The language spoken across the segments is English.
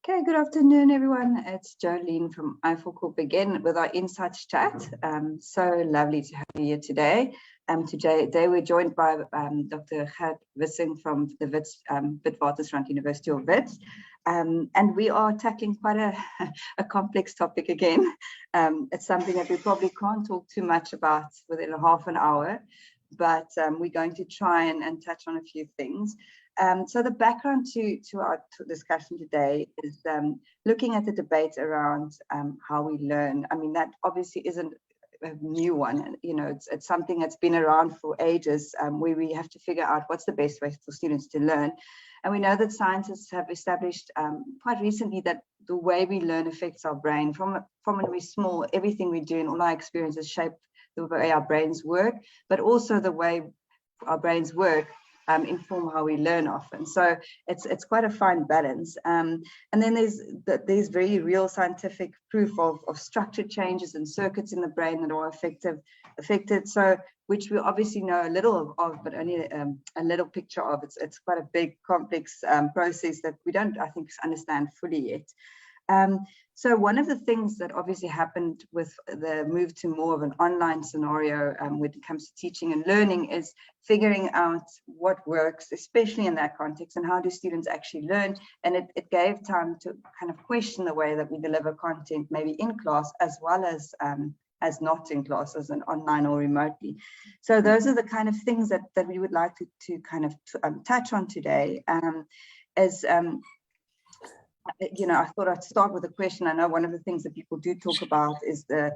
Okay, good afternoon, everyone. It's Jolene from I4Corp again with our Insights chat. So lovely to have you here today. Today we're joined by Dr Gerrit Wissing from the Witwatersrand University of Wits. And we are tackling quite a complex topic again. It's something that we probably can't talk too much about within a half an hour, but we're going to try and touch on a few things. So the background to our discussion today is looking at the debate around how we learn. I mean, that obviously isn't a new one. You know, it's something that's been around for ages, where we have to figure out what's the best way for students to learn. And we know that scientists have established quite recently that the way we learn affects our brain. From when we're small, everything we do and all our experiences shape the way our brains work, but also the way our brains work inform how we learn often. So it's quite a fine balance. And then there's very real scientific proof of structured changes in circuits in the brain that are affected. So which we obviously know a little of, but only a little picture of. It's quite a big, complex process that we don't, I think, understand fully yet. So one of the things that obviously happened with the move to more of an online scenario when it comes to teaching and learning is figuring out what works, especially in that context, and how do students actually learn. And it gave time to kind of question the way that we deliver content, maybe in class as well as not in class, as an online or remotely. So those are the kind of things that we would like to kind of touch on today. You know, I thought I'd start with a question. I know one of the things that people do talk about is the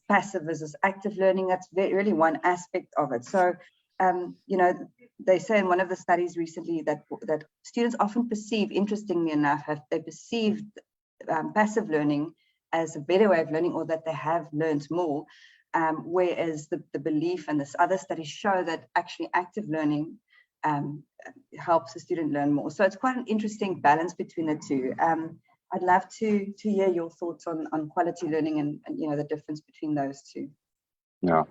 passive versus active learning. That's really one aspect of it. So, you know, they say in one of the studies recently that students often perceive, interestingly enough, they perceive passive learning as a better way of learning, or that they have learned more, whereas the belief and this other studies show that actually active learning helps the student learn more. So it's quite an interesting balance between the two. I'd love to hear your thoughts on quality learning and you know the difference between those two. Yeah.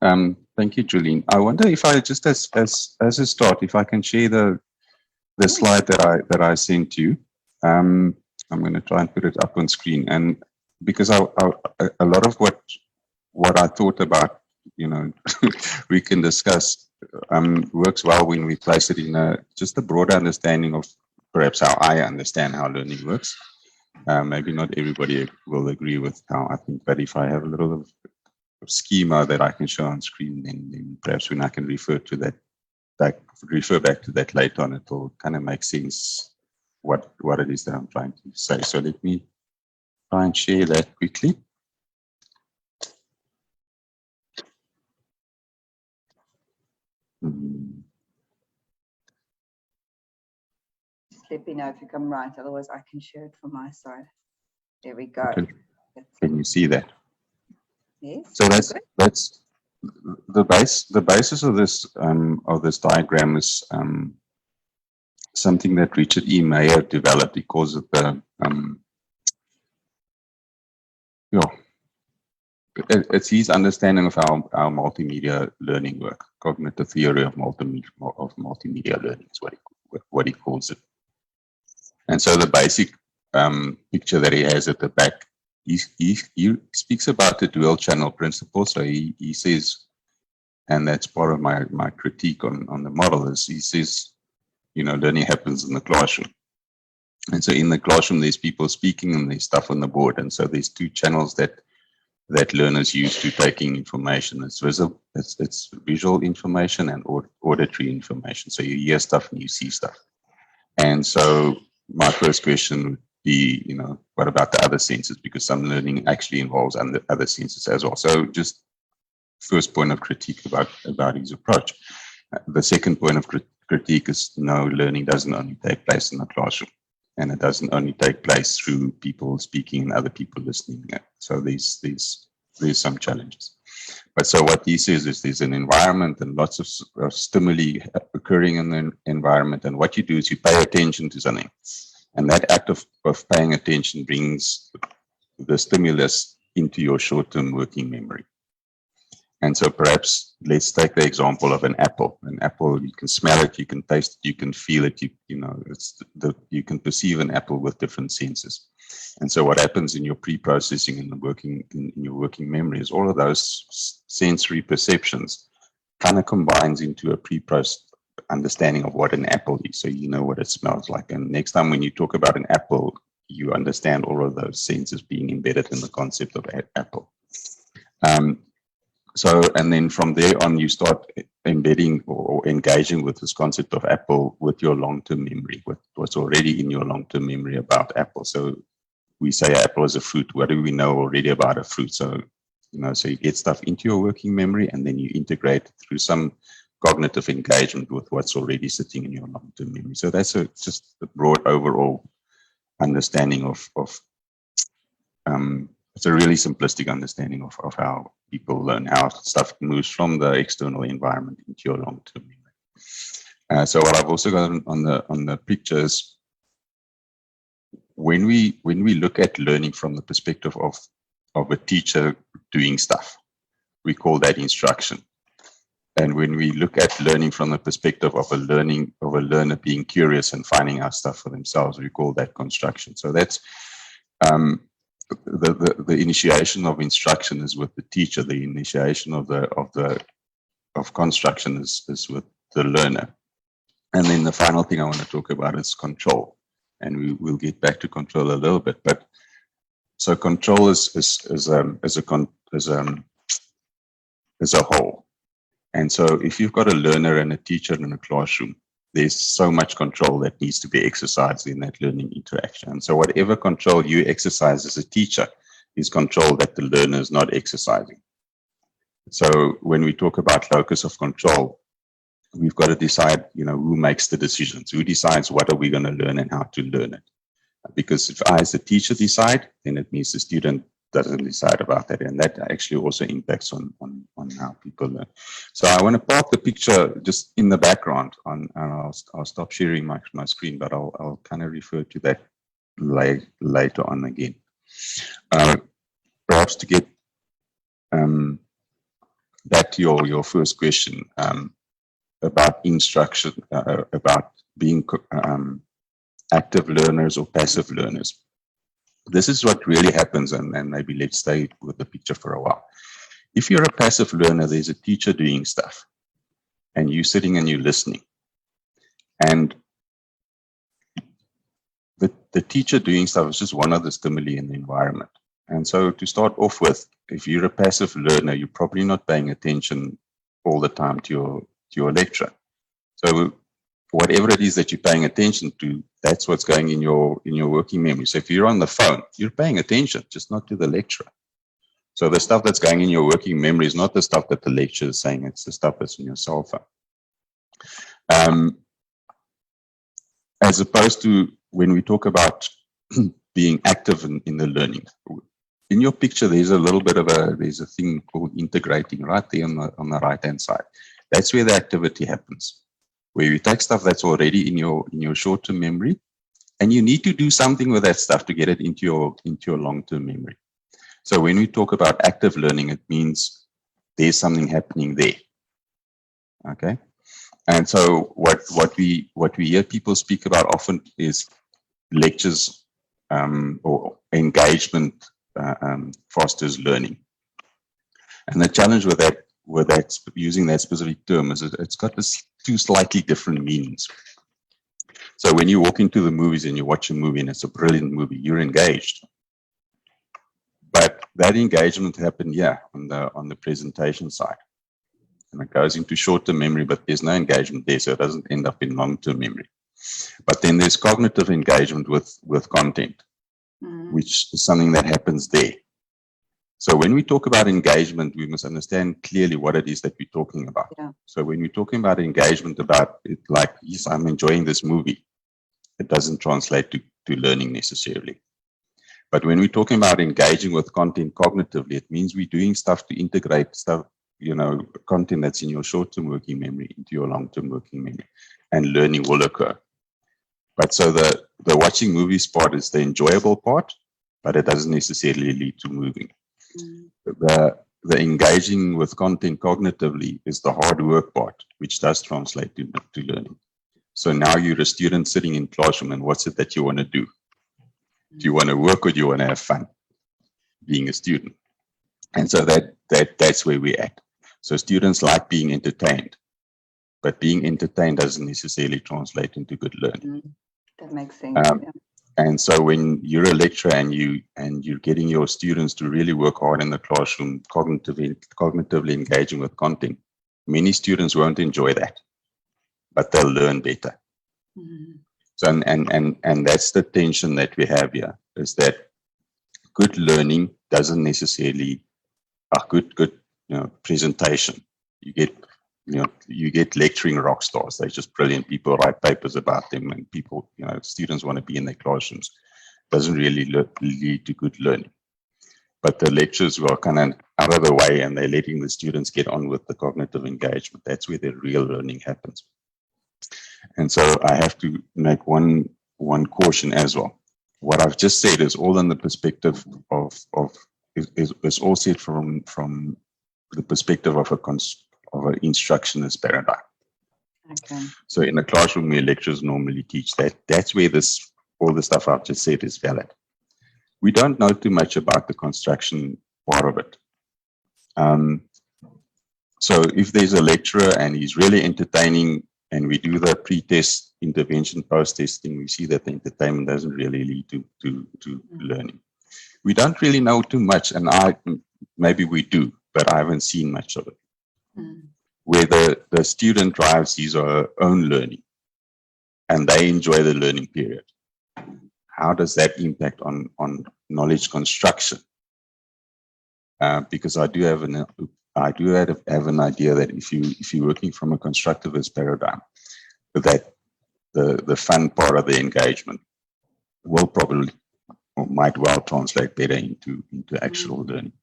Thank you, Jolene. I wonder if I just as a start, if I can share the slide that I sent you. I'm going to try and put it up on screen, and because a lot of what I thought about, you know, we can discuss. Works well when we place it in just a broader understanding of perhaps how I understand how learning works. Maybe not everybody will agree with how I think, but if I have a little of schema that I can show on screen, then perhaps when I can refer back to that later on, it will kind of make sense what it is that I'm trying to say. So let me try and share that quickly. Let me know if you come right, otherwise I can share it from my side. There we go. Okay. Can you see that? Yes. So that's the basis of this diagram is something that Richard E. Mayer developed. He calls it the it's his understanding of how multimedia learning work. Cognitive theory of multimedia learning is what he calls it. And so the basic picture that he has at the back, he speaks about the dual channel principle. So he says, and that's part of my critique on the model, is he says, you know, learning happens in the classroom. And so in the classroom, there's people speaking and there's stuff on the board. And so there's two channels that learners use to taking information. It's visual information and auditory information. So you hear stuff and you see stuff. And so my first question would be, you know, what about the other senses? Because some learning actually involves other senses as well. So just first point of critique about his approach. The second point of critique is, no, learning doesn't only take place in the classroom. And it doesn't only take place through people speaking and other people listening. So there's some challenges. But so what he says is there's an environment and lots of stimuli occurring in the environment. And what you do is you pay attention to something. And that act of paying attention brings the stimulus into your short-term working memory. And so perhaps let's take the example of an apple. An apple, you can smell it, you can taste it, you can feel it, you can perceive an apple with different senses. And so what happens in your pre-processing and in your working memory is all of those sensory perceptions kind of combines into a pre-processed understanding of what an apple is. So you know what it smells like. And next time when you talk about an apple, you understand all of those senses being embedded in the concept of apple. And then from there on, you start embedding or engaging with this concept of apple with your long-term memory, with what's already in your long-term memory about apple. So we say apple is a fruit. What do we know already about a fruit? So, so you get stuff into your working memory, and then you integrate it through some cognitive engagement with what's already sitting in your long-term memory. So that's just a broad overall understanding of it's a really simplistic understanding of how people learn, how stuff moves from the external environment into your long-term memory. So what I've also got on the pictures, when we look at learning from the perspective of a teacher doing stuff, we call that instruction. And when we look at learning from the perspective of a learner being curious and finding out stuff for themselves, we call that construction. So that's the initiation of instruction is with the teacher. The initiation of construction is with the learner. And then the final thing I want to talk about is control. And we'll get back to control a little bit. But so control is a whole. And so if you've got a learner and a teacher in a classroom, there's so much control that needs to be exercised in that learning interaction. And so whatever control you exercise as a teacher is control that the learner is not exercising. So when we talk about locus of control, we've got to decide, who makes the decisions, who decides what are we going to learn and how to learn it. Because if I as a teacher decide, then it means the student doesn't decide about that, and that actually also impacts on how people learn. So I want to park the picture just in the background, and I'll stop sharing my screen, but I'll kind of refer to that later on again. Perhaps to get back to your first question about instruction, about being active learners or passive learners. This is what really happens, and maybe let's stay with the picture for a while. If you're a passive learner, there's a teacher doing stuff, and you're sitting and you're listening. And the teacher doing stuff is just one of the stimuli in the environment. And so to start off with, if you're a passive learner, you're probably not paying attention all the time to your lecture. So whatever it is that you're paying attention to, that's what's going in your working memory. So if you're on the phone, you're paying attention, just not to the lecturer. So the stuff that's going in your working memory is not the stuff that the lecturer is saying, it's the stuff that's in your cell phone. As opposed to when we talk about being active in the learning. In your picture, there's a thing called integrating right there on the right-hand side. That's where the activity happens, where you take stuff that's already in your short-term memory, and you need to do something with that stuff to get it into your long-term memory. So when we talk about active learning, it means there's something happening there. Okay, and so what we hear people speak about often is lectures or engagement fosters learning, and the challenge with that using that specific term is it's got this two slightly different meanings. So when you walk into the movies and you watch a movie and it's a brilliant movie, you're engaged. But that engagement happened on the presentation side. And it goes into short-term memory, but there's no engagement there, so it doesn't end up in long-term memory. But then there's cognitive engagement with content, which is something that happens there. So when we talk about engagement, we must understand clearly what it is that we're talking about. Yeah. So when we're talking about engagement, about it like, yes, I'm enjoying this movie, it doesn't translate to learning necessarily. But when we're talking about engaging with content cognitively, it means we're doing stuff to integrate stuff, content that's in your short-term working memory into your long-term working memory, and learning will occur. But so the watching movies part is the enjoyable part, but it doesn't necessarily lead to moving. the engaging with content cognitively is the hard work part, which does translate to learning. So now you're a student sitting in classroom, and what's it that you want to do? Do you want to work or do you want to have fun being a student? And so that's where we're at. So students like being entertained, but being entertained doesn't necessarily translate into good learning. That makes sense. And so when you're a lecturer and you're getting your students to really work hard in the classroom, cognitively engaging with content, many students won't enjoy that, but they'll learn better. So and that's the tension that we have here, is that good learning doesn't necessarily a good presentation. You get lecturing rock stars. They're just brilliant. People write papers about them, and people, students want to be in their classrooms. Doesn't really lead to good learning. But the lecturers who are kind of out of the way and they're letting the students get on with the cognitive engagement, that's where the real learning happens. And so I have to make one caution as well. What I've just said is all in the perspective is all said from the perspective of an instructionist paradigm. Okay. So in a classroom where lecturers normally teach, that's where all the stuff I've just said is valid. We don't know too much about the construction part of it. So if there's a lecturer and he's really entertaining, and we do the pre-test intervention post-testing, we see that the entertainment doesn't really lead to learning. We don't really know too much, and maybe we do, but I haven't seen much of it. Where the student drives his or her own learning and they enjoy the learning period. How does that impact on knowledge construction? Because I do have an idea that if you're working from a constructivist paradigm, that the fun part of the engagement will probably or might well translate better into actual learning.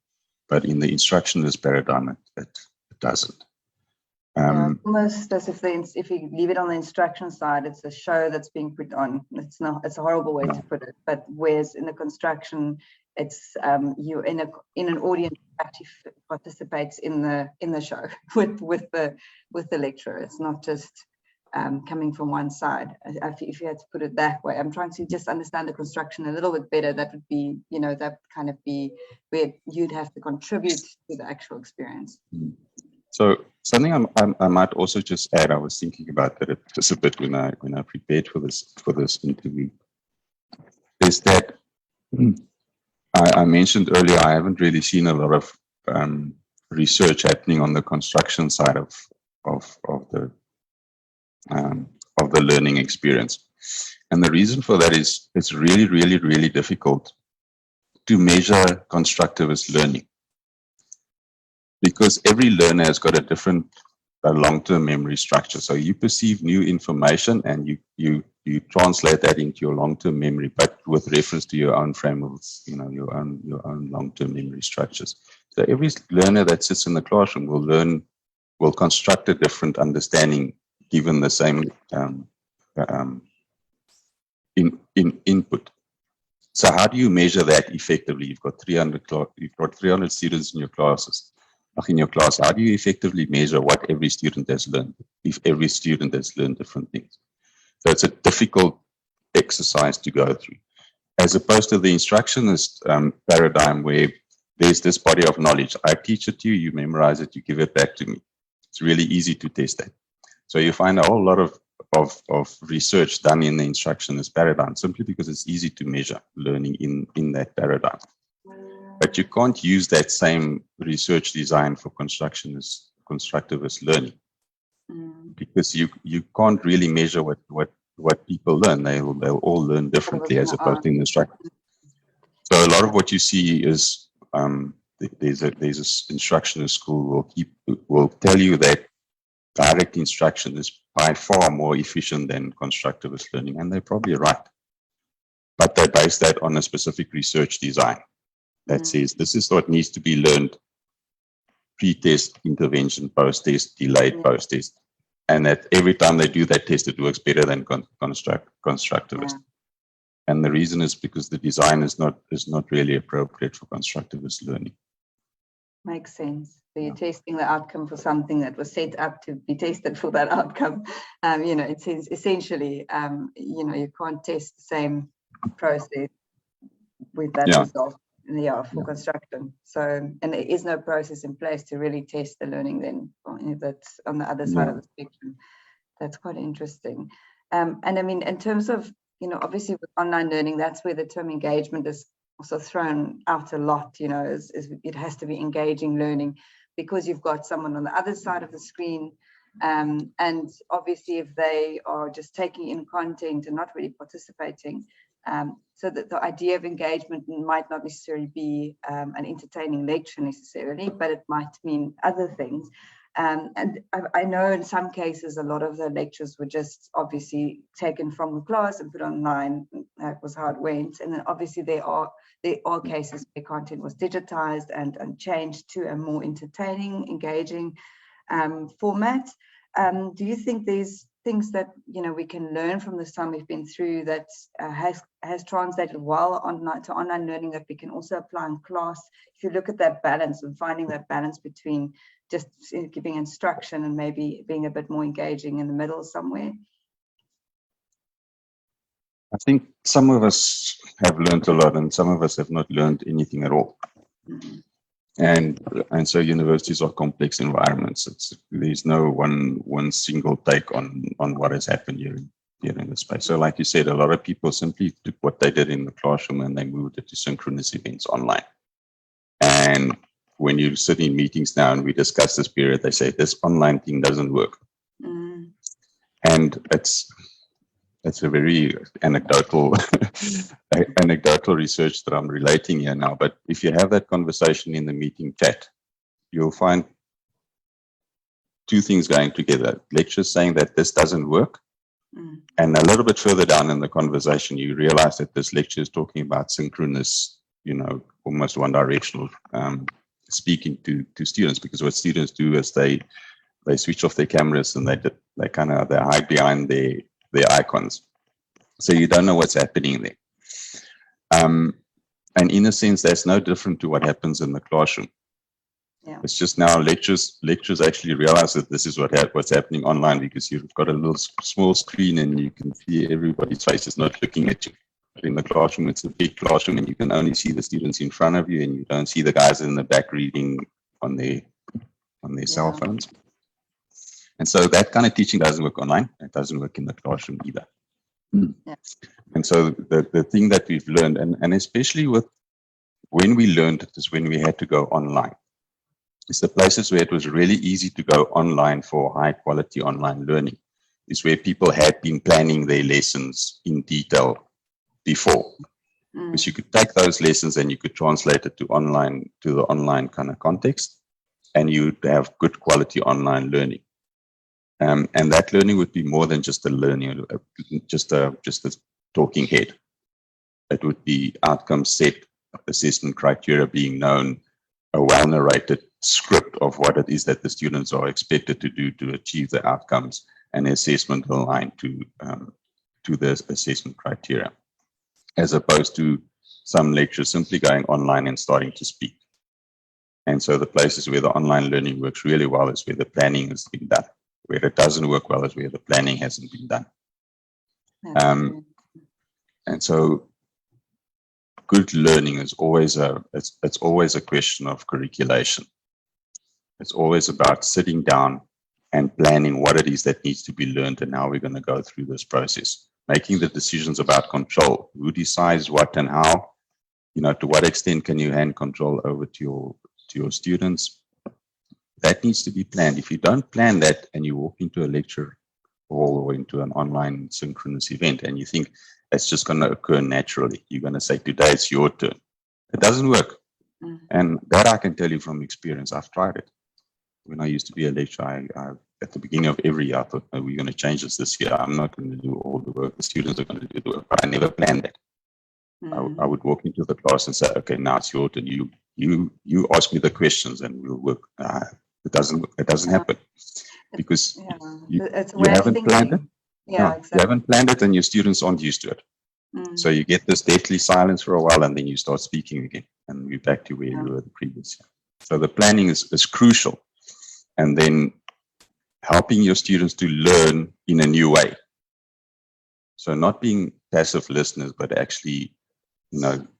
But in the instructionist paradigm, it doesn't. Almost as if you leave it on the instruction side, it's a show that's being put on. It's a horrible way to put it. But whereas in the construction, it's you're in an audience that actually participates in the show with the lecturer. It's not just coming from one side. If you had to put it that way, I'm trying to just understand the construction a little bit better. That would be, that kind of be where you'd have to contribute to the actual experience. So something I might also just add, I was thinking about that just a bit when I prepared for this interview, is that I mentioned earlier I haven't really seen a lot of research happening on the construction side of the learning experience, and the reason for that is it's really, really, really difficult to measure constructivist learning. Because every learner has got a different long-term memory structure. So you perceive new information and you translate that into your long-term memory, but with reference to your own frameworks, your own long-term memory structures. So every learner that sits in the classroom will construct a different understanding given the same input. So how do you measure that effectively? You've got 300 students in your classes. In your class, how do you effectively measure what every student has learned if every student has learned different things? So it's a difficult exercise to go through, as opposed to the instructionist paradigm where there's this body of knowledge. I teach it to you, you memorize it, you give it back to me. It's really easy to test that. So you find a whole lot of research done in the instructionist paradigm simply because it's easy to measure learning in that paradigm. But you can't use that same research design for constructivist learning, because you can't really measure what people learn. They'll all learn differently as opposed to in the structure. So a lot of what you see is there's a instructionist school will tell you that direct instruction is by far more efficient than constructivist learning, and they're probably right. But they base that on a specific research design that says this is what needs to be learned pre-test, intervention, post-test, delayed post-test. And that every time they do that test, it works better than constructivist. And the reason is because the design is not really appropriate for constructivist learning. Makes sense. So you're testing the outcome for something that was set up to be tested for that outcome. It says essentially, you can't test the same process with that result. For construction. So, and there is no process in place to really test the learning then that's on the other side of the spectrum. That's quite interesting. And I mean, in terms of, obviously with online learning, that's where the term engagement is also thrown out a lot, is it has to be engaging learning because you've got someone on the other side of the screen. And obviously if they are just taking in content and not really participating, so that the idea of engagement might not necessarily be an entertaining lecture necessarily, but it might mean other things. And I know in some cases, a lot of the lectures were just obviously taken from the class and put online. That was how it went. And then obviously there are cases where content was digitized and changed to a more entertaining, engaging format. Do you think there's things that we can learn from this time we've been through that has translated well to online learning that we can also apply in class? If you look at that balance and finding that balance between just giving instruction and maybe being a bit more engaging in the middle somewhere. I think some of us have learned a lot and some of us have not learned anything at all. Mm-hmm. And so universities are complex environments. There's no one single take on what has happened here in the space. So like you said, a lot of people simply took what they did in the classroom and they moved it to synchronous events online. And when you sit in meetings now and we discuss this period, they say this online thing doesn't work. Mm. And it's a very anecdotal research that I'm relating here now. But if you have that conversation in the meeting chat, you'll find two things going together. Lecturers saying that this doesn't work. Mm. And a little bit further down in the conversation, you realize that this lecture is talking about synchronous, almost one directional speaking to students, because what students do is they switch off their cameras and they hide behind their icons. So you don't know what's happening there. And in a sense, that's no different to what happens in the classroom. Yeah. It's just now lecturers actually realize that this is what's happening online, because you've got a little small screen and you can see everybody's face is not looking at you. But in the classroom, it's a big classroom and you can only see the students in front of you and you don't see the guys in the back reading on their cell phones. And so that kind of teaching doesn't work online. It doesn't work in the classroom either. Yeah. And so the thing that we've learned, and especially when we learned it, is when we had to go online. It's the places where it was really easy to go online for high quality online learning, is where people had been planning their lessons in detail before. Because you could take those lessons and you could translate it to the online kind of context, and you'd have good quality online learning. And that learning would be more than just a learning, just a talking head. It would be outcomes set, assessment criteria being known, a well-narrated script of what it is that the students are expected to do to achieve the outcomes, and assessment aligned to the assessment criteria, as opposed to some lectures simply going online and starting to speak. And so the places where the online learning works really well is where the planning has been done. Where it doesn't work well is where the planning hasn't been done. And so good learning is always it's always a question of curriculation. It's always about sitting down and planning what it is that needs to be learned and how we're going to go through this process. Making the decisions about control. Who decides what and how? To what extent can you hand control over to your students? That needs to be planned. If you don't plan that and you walk into a lecture hall or into an online synchronous event and you think it's just going to occur naturally, you're going to say, today it's your turn. It doesn't work. Mm-hmm. And that I can tell you from experience. I've tried it. When I used to be a lecturer, I at the beginning of every year, I thought, we're going to change this year. I'm not going to do all the work. The students are going to do the work. But I never planned that. Mm-hmm. I would walk into the class and say, okay, now it's your turn. You ask me the questions and we'll work. It doesn't happen because you haven't planned it. Yeah, exactly. You haven't planned it and your students aren't used to it. Mm. So you get this deathly silence for a while and then you start speaking again and you're back to where you were the previous year. So the planning is crucial. And then helping your students to learn in a new way. So not being passive listeners, but actually,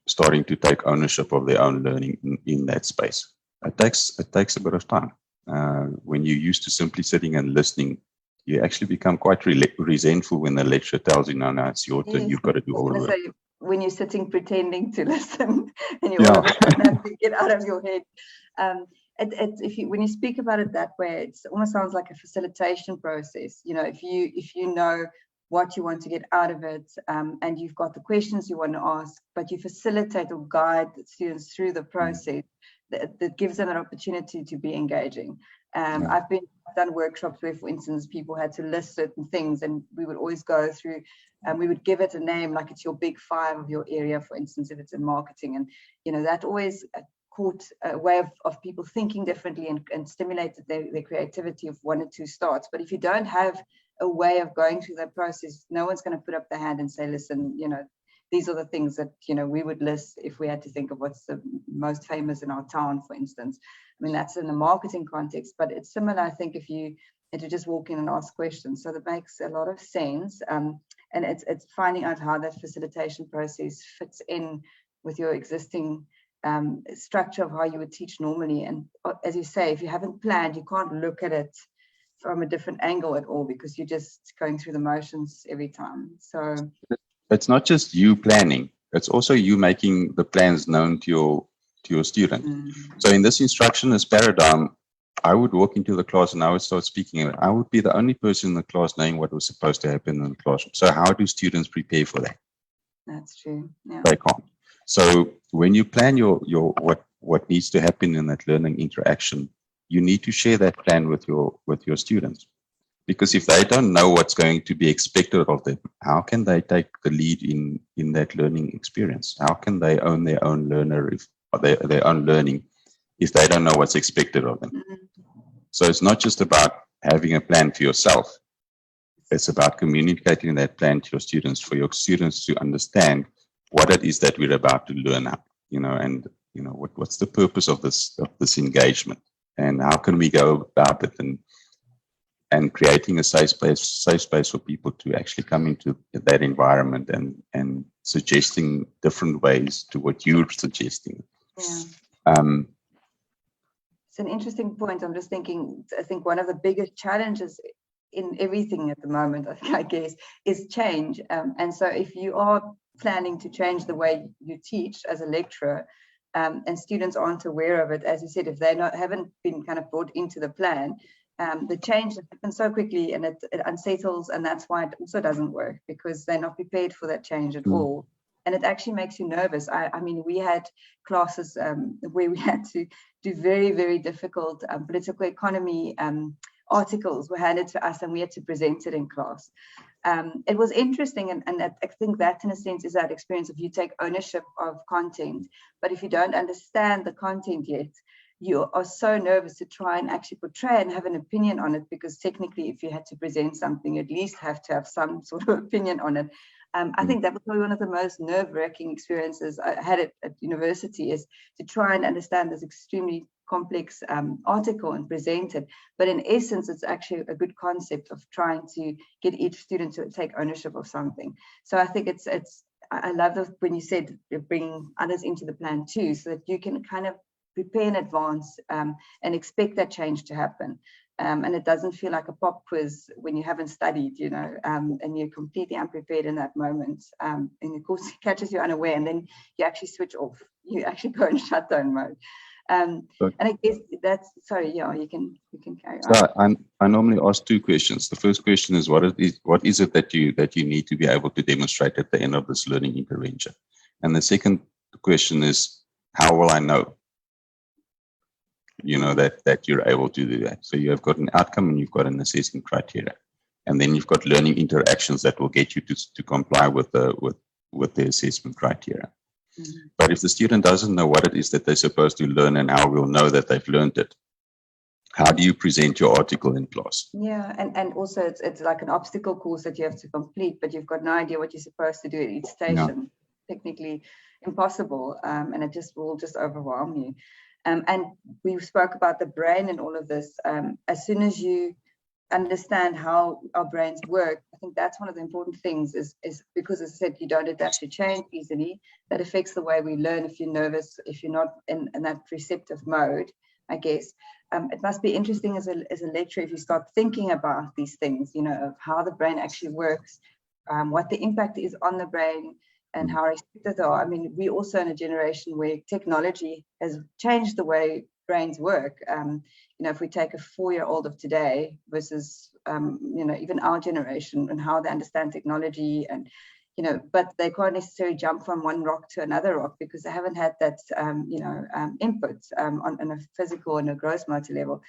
starting to take ownership of their own learning in that space. It takes a bit of time. When you're used to simply sitting and listening, you actually become quite resentful when the lecturer tells you, no, it's your turn, Yes, you've got to do all the work. When you're sitting pretending to listen and you all of a sudden have to get out of your head. When you speak about it that way, it almost sounds like a facilitation process. If you know what you want to get out of it, and you've got the questions you want to ask, but you facilitate or guide the students through the process, that gives them an opportunity to be engaging. I've done workshops where, for instance, people had to list certain things, and we would always go through, and we would give it a name, like it's your big five of your area, for instance, if it's in marketing. And that always caught a way of people thinking differently and stimulated their creativity of 1 or 2 starts. But if you don't have a way of going through that process, no one's going to put up their hand and say, listen, these are the things that we would list if we had to think of what's the most famous in our town, for instance. I mean, that's in the marketing context, but it's similar, I think, if you had to just walk in and ask questions. So that makes a lot of sense. And it's finding out how that facilitation process fits in with your existing structure of how you would teach normally. And as you say, if you haven't planned, you can't look at it from a different angle at all, because you're just going through the motions every time. So it's not just you planning, it's also you making the plans known to your student. So in this instructionist paradigm, I would walk into the class and I would start speaking. I would be the only person in the class knowing what was supposed to happen in the classroom. So how do students prepare for that? That's true. Yeah. They can't. So when you plan your what needs to happen in that learning interaction, you need to share that plan with your students. Because if they don't know what's going to be expected of them, how can they take the lead in that learning experience? How can they own their own their own learning if they don't know what's expected of them? So it's not just about having a plan for yourself. It's about communicating that plan to your students, for your students to understand what it is that we're about to learn now, what's the purpose of this engagement, and how can we go about it, and creating a safe space for people to actually come into that environment and suggesting different ways to what you're suggesting. Yeah. It's an interesting point. I'm just thinking, I think one of the biggest challenges in everything at the moment, I guess, is change. And so if you are planning to change the way you teach as a lecturer, and students aren't aware of it, as you said, if they haven't been kind of brought into the plan, the change happens so quickly and it unsettles, and that's why it also doesn't work, because they're not prepared for that change at all. And it actually makes you nervous. I mean, we had classes where we had to do very, very difficult political economy articles were handed to us, and we had to present it in class. It was interesting, and I think that, in a sense, is that experience of you take ownership of content, but if you don't understand the content yet, you are so nervous to try and actually portray and have an opinion on it, because technically, if you had to present something, you at least have to have some sort of opinion on it. I think that was probably one of the most nerve-wracking experiences I had at university, is to try and understand this extremely complex article and present it. But in essence, it's actually a good concept of trying to get each student to take ownership of something. So I think I love that when you said bringing others into the plan too, so that you can kind of prepare in advance and expect that change to happen. And it doesn't feel like a pop quiz when you haven't studied, and you're completely unprepared in that moment. And of course, it catches you unaware, and then you actually switch off. You actually go in shutdown mode. And I guess that's, sorry, yeah, you can carry on. So I normally ask 2 questions. The first question is, what is it that you need to be able to demonstrate at the end of this learning intervention? And the second question is, how will I know? That you're able to do that. So you have got an outcome and you've got an assessment criteria, and then you've got learning interactions that will get you to comply with the assessment criteria. But if the student doesn't know what it is that they're supposed to learn and how we'll know that they've learned it, how do you present your article in class? Yeah, and also it's like an obstacle course that you have to complete, but you've got no idea what you're supposed to do at each station. Yeah. Technically impossible, and it will just overwhelm you. And we spoke about the brain and all of this. As soon as you understand how our brains work, I think that's one of the important things is because, as I said, you don't adapt to change easily. That affects the way we learn. If you're nervous, if you're not in that receptive mode, I guess. It must be interesting as a lecturer if you start thinking about these things, you know, of how the brain actually works, what the impact is on the brain, and how receptive they are. I mean, we're also in a generation where technology has changed the way brains work. You know, if we take a 4-year-old of today versus, you know, even our generation and how they understand technology, and, you know, but they can't necessarily jump from one rock to another rock because they haven't had that, you know, input on a physical and a gross motor level.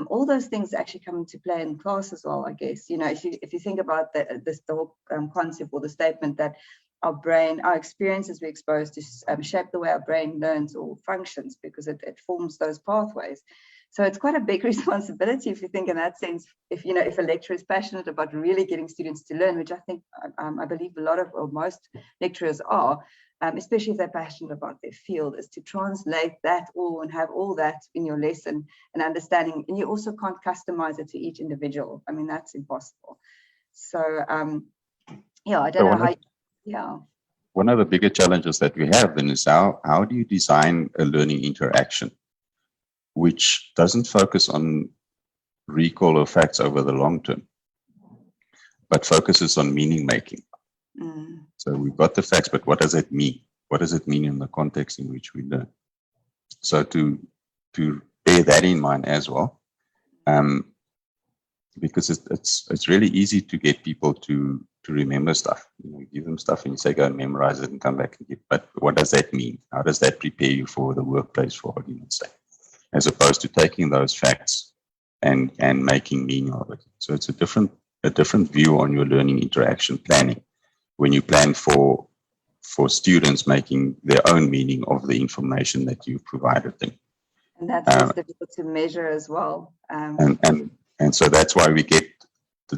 All those things actually come into play in class as well, I guess. You know, if you think about the whole concept or the statement that our brain, our experiences we're exposed to shape the way our brain learns or functions, because it forms those pathways. So it's quite a big responsibility if you think in that sense, if, you know, if a lecturer is passionate about really getting students to learn, which I think, I believe a lot of, or most lecturers are, especially if they're passionate about their field, is to translate that all and have all that in your lesson and understanding. And you also can't customize it to each individual. I mean, that's impossible. So, yeah, I don't know how. Yeah. One of the bigger challenges that we have then is how do you design a learning interaction which doesn't focus on recall of facts over the long term, but focuses on meaning making. So we've got the facts, but what does it mean? What does it mean in the context in which we learn? So to bear that in mind as well, because it's really easy to get people to remember stuff. You know, give them stuff and you say, go and memorize it and come back and get, but what does that mean? How does that prepare you for the workplace, for argument's sake? As opposed to taking those facts and making meaning of it. So it's a different view on your learning interaction planning when you plan for students making their own meaning of the information that you've provided them. And that's always difficult to measure as well. And so that's why we get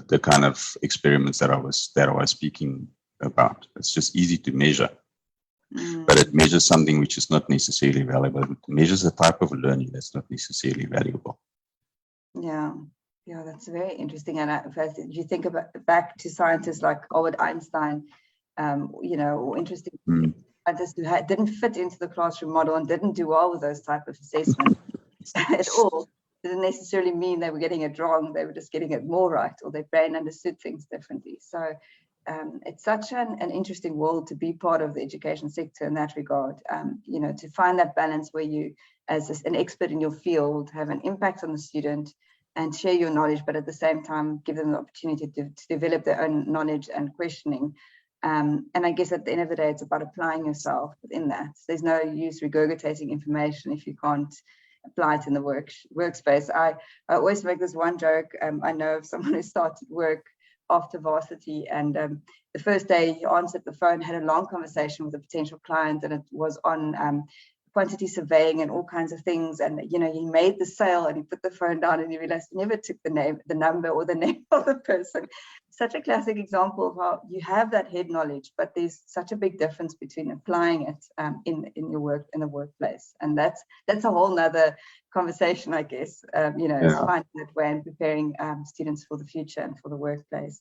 the kind of experiments that I was speaking about. It's just easy to measure, but it measures something which is not necessarily valuable. It measures a type of learning that's not necessarily valuable. Yeah, that's very interesting. And if you think about back to scientists like Albert Einstein, you know, or interesting scientists who didn't fit into the classroom model and didn't do well with those type of assessments at all. Didn't necessarily mean they were getting it wrong. They were just getting it more right, or their brain understood things differently. So it's such an interesting world to be part of the education sector in that regard. You know, to find that balance where you, as an expert in your field, have an impact on the student and share your knowledge, but at the same time give them the opportunity to develop their own knowledge and questioning. And I guess at the end of the day, it's about applying yourself within that. There's no use regurgitating information if you can't apply it in the workspace. I always make this one joke. I know of someone who started work after varsity, and the first day he answered the phone, had a long conversation with a potential client, and it was on quantity surveying and all kinds of things. And, you know, he made the sale and he put the phone down and he realized he never took the number or the name of the person. Such a classic example of how you have that head knowledge, but there's such a big difference between applying it in your work, in the workplace. And that's a whole nother conversation, I guess, you know, finding that way and preparing students for the future and for the workplace.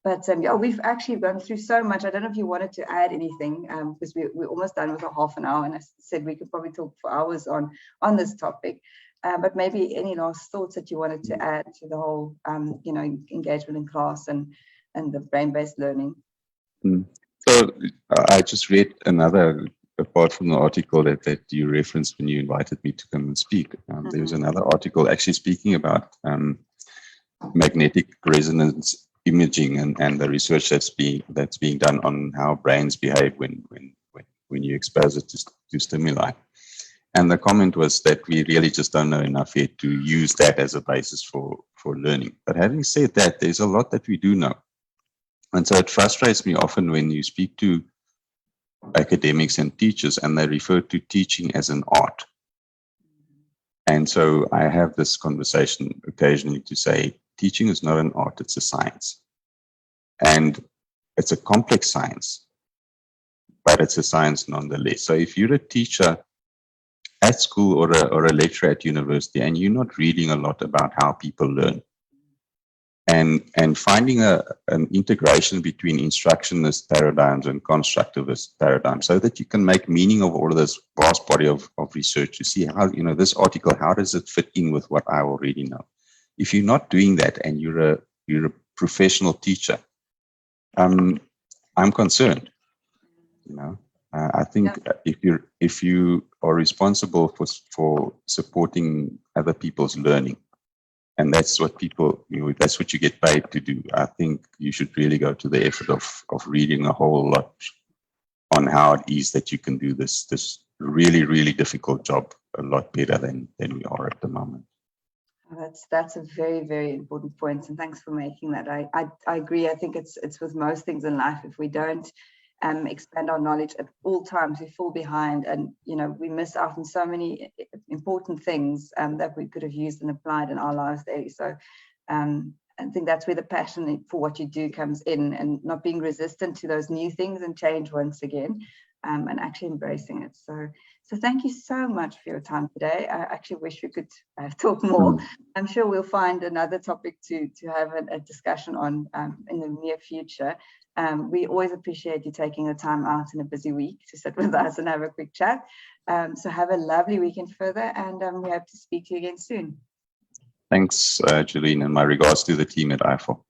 But yeah, we've actually gone through so much. I don't know if you wanted to add anything, because we're almost done with a half an hour, and I said we could probably talk for hours on this topic. But maybe any last thoughts that you wanted to add to the whole, you know, engagement in class and the brain-based learning? So I just read another, apart from the article that you referenced when you invited me to come and speak. There was another article actually speaking about magnetic resonance imaging and the research that's being done on how brains behave when you expose it to stimuli. And the comment was that we really just don't know enough yet to use that as a basis for learning. But having said that, there's a lot that we do know. And so it frustrates me often when you speak to academics and teachers and they refer to teaching as an art. And so I have this conversation occasionally to say, teaching is not an art, it's a science. And it's a complex science, but it's a science nonetheless. So if you're a teacher at school or a lecturer at university, and you're not reading a lot about how people learn. And finding an integration between instructionist paradigms and constructivist paradigms, so that you can make meaning of all of this vast body of research to see how, this article, how does it fit in with what I already know? If you're not doing that and you're a professional teacher, I'm concerned. I think if you are responsible for supporting other people's learning, and that's what that's what you get paid to do, I think you should really go to the effort of reading a whole lot on how it is that you can do this really, really difficult job a lot better than we are at the moment. That's a very, very important point, and thanks for making that. I agree. I think it's with most things in life. If we don't expand our knowledge at all times, we fall behind, and we miss out on so many important things that we could have used and applied in our lives daily. So I think that's where the passion for what you do comes in, and not being resistant to those new things and change once again, and actually embracing it. So thank you so much for your time today. I actually wish we could talk more. I'm sure we'll find another topic to have a discussion on in the near future. We always appreciate you taking the time out in a busy week to sit with us and have a quick chat. So have a lovely weekend further, and we hope to speak to you again soon. Thanks, Jolene, and my regards to the team at IFOC.